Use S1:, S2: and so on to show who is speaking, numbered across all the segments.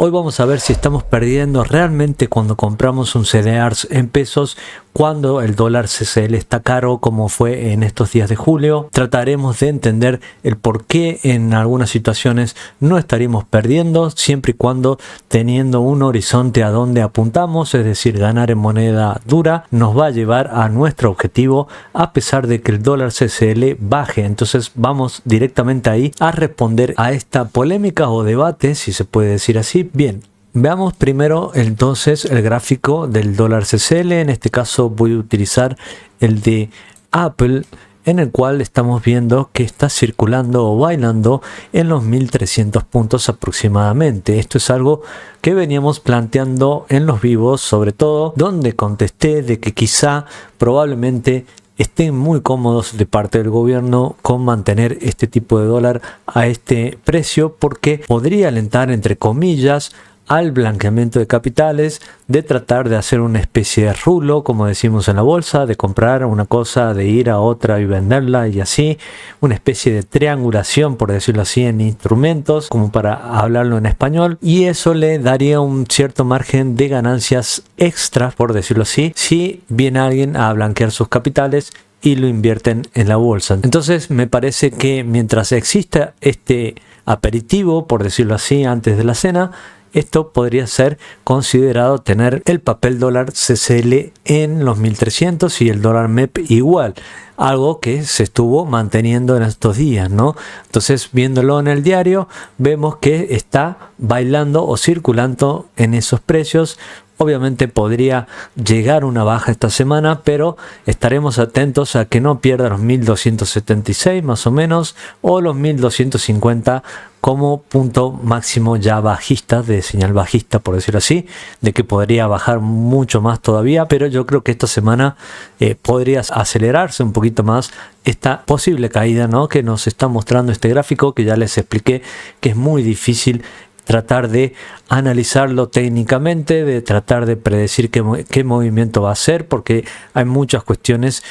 S1: Hoy vamos a ver si estamos perdiendo realmente cuando compramos un CDR en pesos, cuando el dólar CCL está caro como fue en estos días de julio. Trataremos de entender el por qué en algunas situaciones no estaríamos perdiendo, siempre y cuando teniendo un horizonte a donde apuntamos, es decir, ganar en moneda dura nos va a llevar a nuestro objetivo a pesar de que el dólar CCL baje. Entonces vamos directamente ahí a responder a esta polémica o debate, si se puede decir así. Bien, veamos primero entonces el gráfico del dólar CCL. En este caso voy a utilizar el de Apple, en el cual estamos viendo que está circulando o bailando en los 1300 puntos aproximadamente. Esto es algo que veníamos planteando en los vivos, sobre todo, donde contesté de que quizá probablemente estén muy cómodos de parte del gobierno con mantener este tipo de dólar a este precio, porque podría alentar, entre comillas, al blanqueamiento de capitales, de tratar de hacer una especie de rulo, como decimos en la bolsa, de comprar una cosa, de ir a otra y venderla, y así, una especie de triangulación, por decirlo así, en instrumentos, como para hablarlo en español, y eso le daría un cierto margen de ganancias extra, por decirlo así, si viene alguien a blanquear sus capitales y lo invierten en la bolsa. Entonces me parece que mientras exista este aperitivo, por decirlo así, antes de la cena, esto podría ser considerado tener el papel dólar CCL en los 1300 y el dólar MEP igual, algo que se estuvo manteniendo en estos días, ¿no? Entonces, viéndolo en el diario, vemos que está bailando o circulando en esos precios. Obviamente podría llegar una baja esta semana, pero estaremos atentos a que no pierda los 1276 más o menos, o los 1250 como punto máximo ya bajista, de señal bajista, por decirlo así, de que podría bajar mucho más todavía, pero yo creo que esta semana podría acelerarse un poquito más esta posible caída, ¿no?, que nos está mostrando este gráfico, que ya les expliqué que es muy difícil tratar de analizarlo técnicamente, de tratar de predecir qué movimiento va a ser, porque hay muchas cuestiones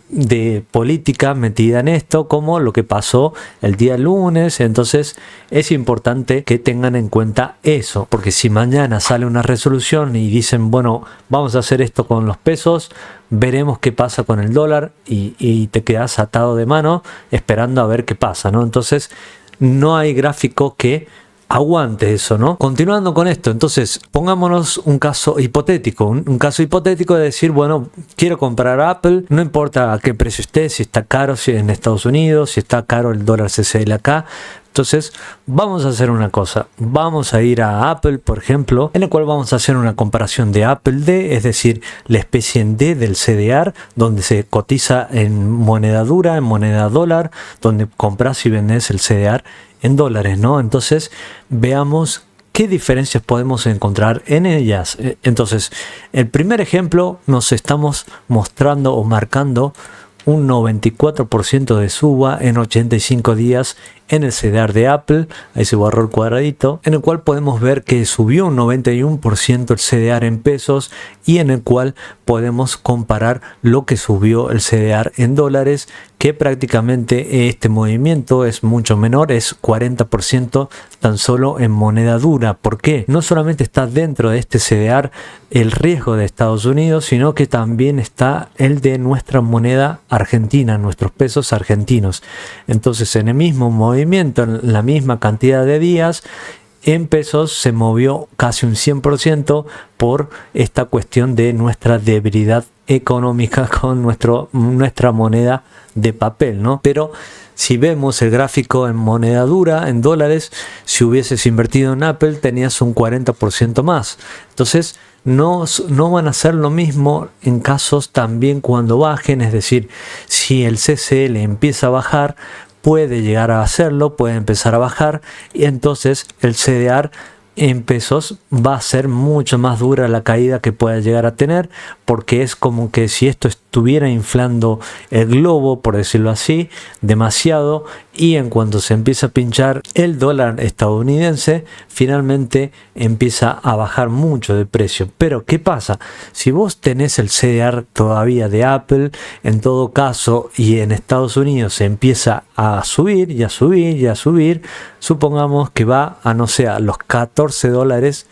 S1: de política metida en esto, como lo que pasó el día lunes. Entonces es importante que tengan en cuenta eso, porque si mañana sale una resolución y dicen, bueno, vamos a hacer esto con los pesos, veremos qué pasa con el dólar, y te quedas atado de mano esperando a ver qué pasa, ¿no? Entonces no hay gráfico que aguante eso, ¿no? Continuando con esto, entonces pongámonos un caso hipotético, un caso hipotético de decir, bueno, quiero comprar Apple, no importa a qué precio esté, si está caro, si en Estados Unidos, si está caro el dólar CCL acá. Entonces vamos a hacer una cosa, vamos a ir a Apple, por ejemplo, en el cual vamos a hacer una comparación de Apple D, es decir, la especie en D del CDR, donde se cotiza en moneda dura, en moneda dólar, donde compras y vendes el CDR en dólares, ¿no? Entonces veamos qué diferencias podemos encontrar en ellas. Entonces, el primer ejemplo, nos estamos mostrando o marcando un 94% de suba en 85 días en el CDR de Apple. Ahí se borró el cuadradito, en el cual podemos ver que subió un 91% el CDR en pesos, y en el cual podemos comparar lo que subió el CDR en dólares, que prácticamente este movimiento es mucho menor, es 40% tan solo en moneda dura. ¿Por qué? No solamente está dentro de este CDR el riesgo de Estados Unidos, sino que también está el de nuestra moneda argentina, nuestros pesos argentinos. Entonces, en el mismo movimiento, en la misma cantidad de días, en pesos se movió casi un 100% por esta cuestión de nuestra debilidad económica con nuestra moneda de papel, ¿no? Pero si vemos el gráfico en moneda dura, en dólares, si hubieses invertido en Apple tenías un 40% más. Entonces no van a ser lo mismo en casos también cuando bajen, es decir, si el CCL empieza a bajar, puede llegar a hacerlo, puede empezar a bajar, y entonces el CDR en pesos va a ser mucho más dura la caída que pueda llegar a tener, porque es como que si esto estuviera inflando el globo, por decirlo así, demasiado, y en cuanto se empieza a pinchar el dólar estadounidense, finalmente empieza a bajar mucho de precio. Pero ¿qué pasa? Si vos tenés el CDR todavía de Apple, en todo caso, y en Estados Unidos se empieza a subir y a subir y a subir, supongamos que va a, no sé, a los $14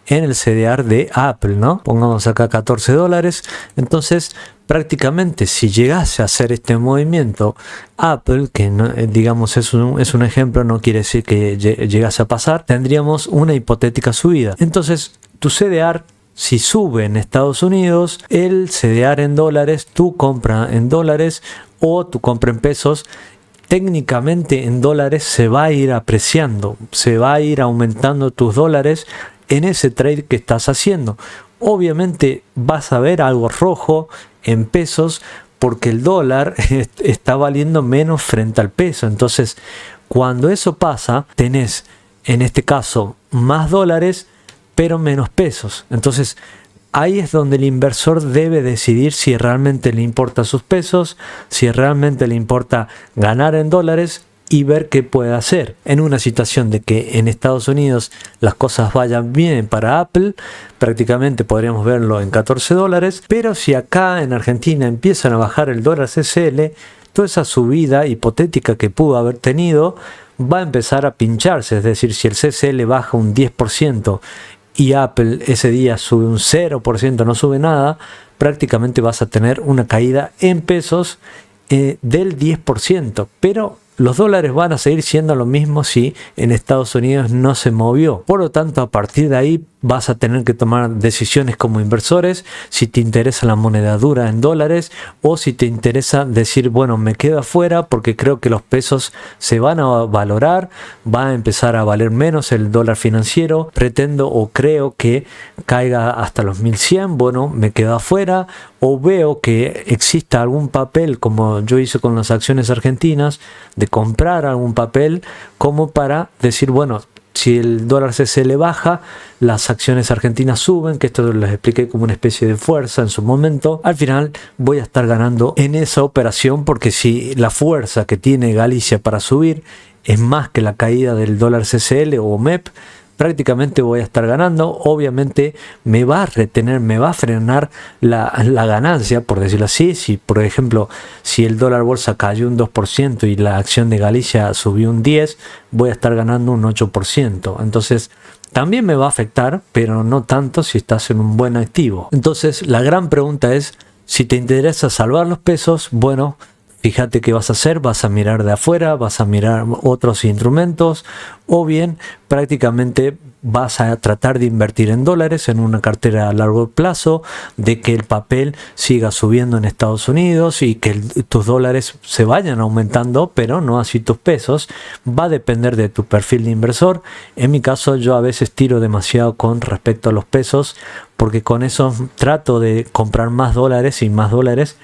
S1: en el CDR de Apple, ¿no? Pongamos acá $14. Entonces, prácticamente si llegase a hacer este movimiento Apple, que no, digamos es un ejemplo, no quiere decir que llegase a pasar, tendríamos una hipotética subida. Entonces, tu CDR, si sube en Estados Unidos, el CDR en dólares, tu compra en dólares o tu compra en pesos, técnicamente en dólares se va a ir apreciando, se va a ir aumentando tus dólares en ese trade que estás haciendo. Obviamente vas a ver algo rojo en pesos porque el dólar está valiendo menos frente al peso. Entonces, cuando eso pasa, tenés en este caso más dólares pero menos pesos. Entonces, ahí es donde el inversor debe decidir si realmente le importa sus pesos, si realmente le importa ganar en dólares y ver qué puede hacer. En una situación de que en Estados Unidos las cosas vayan bien para Apple, prácticamente podríamos verlo en $14, pero si acá en Argentina empiezan a bajar el dólar CCL, toda esa subida hipotética que pudo haber tenido va a empezar a pincharse. Es decir, si el CCL baja un 10% y Apple ese día sube un 0%, no sube nada, prácticamente vas a tener una caída en pesos del 10%, pero los dólares van a seguir siendo lo mismo si en Estados Unidos no se movió. Por lo tanto, a partir de ahí vas a tener que tomar decisiones como inversores, si te interesa la moneda dura en dólares o si te interesa decir, bueno, me quedo afuera porque creo que los pesos se van a valorar, va a empezar a valer menos el dólar financiero, pretendo o creo que caiga hasta los 1100, bueno, me quedo afuera, o veo que exista algún papel, como yo hice con las acciones argentinas, de comprar algún papel como para decir, bueno, si el dólar CCL baja, las acciones argentinas suben, que esto les expliqué como una especie de fuerza en su momento. Al final voy a estar ganando en esa operación, porque si la fuerza que tiene Galicia para subir es más que la caída del dólar CCL o MEP, prácticamente voy a estar ganando. Obviamente me va a retener, me va a frenar la ganancia, por decirlo así. Si por ejemplo, si el dólar bolsa cayó un 2% y la acción de Galicia subió un 10%, voy a estar ganando un 8%. Entonces también me va a afectar, pero no tanto si estás en un buen activo. Entonces la gran pregunta es, si te interesa salvar los pesos, bueno, fíjate qué vas a hacer, vas a mirar de afuera, vas a mirar otros instrumentos, o bien prácticamente vas a tratar de invertir en dólares en una cartera a largo plazo, de que el papel siga subiendo en Estados Unidos y que tus dólares se vayan aumentando, pero no así tus pesos. Va a depender de tu perfil de inversor. En mi caso, yo a veces tiro demasiado con respecto a los pesos, porque con eso trato de comprar más dólares y más dólares,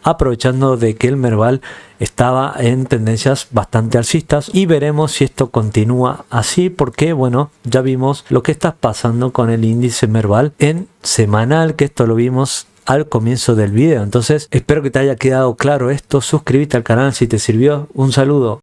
S1: aprovechando de que el Merval estaba en tendencias bastante alcistas, y veremos si esto continúa así, porque bueno, ya vimos lo que está pasando con el índice Merval en semanal, que esto lo vimos al comienzo del video. Entonces espero que te haya quedado claro esto, suscríbete al canal si te sirvió, un saludo.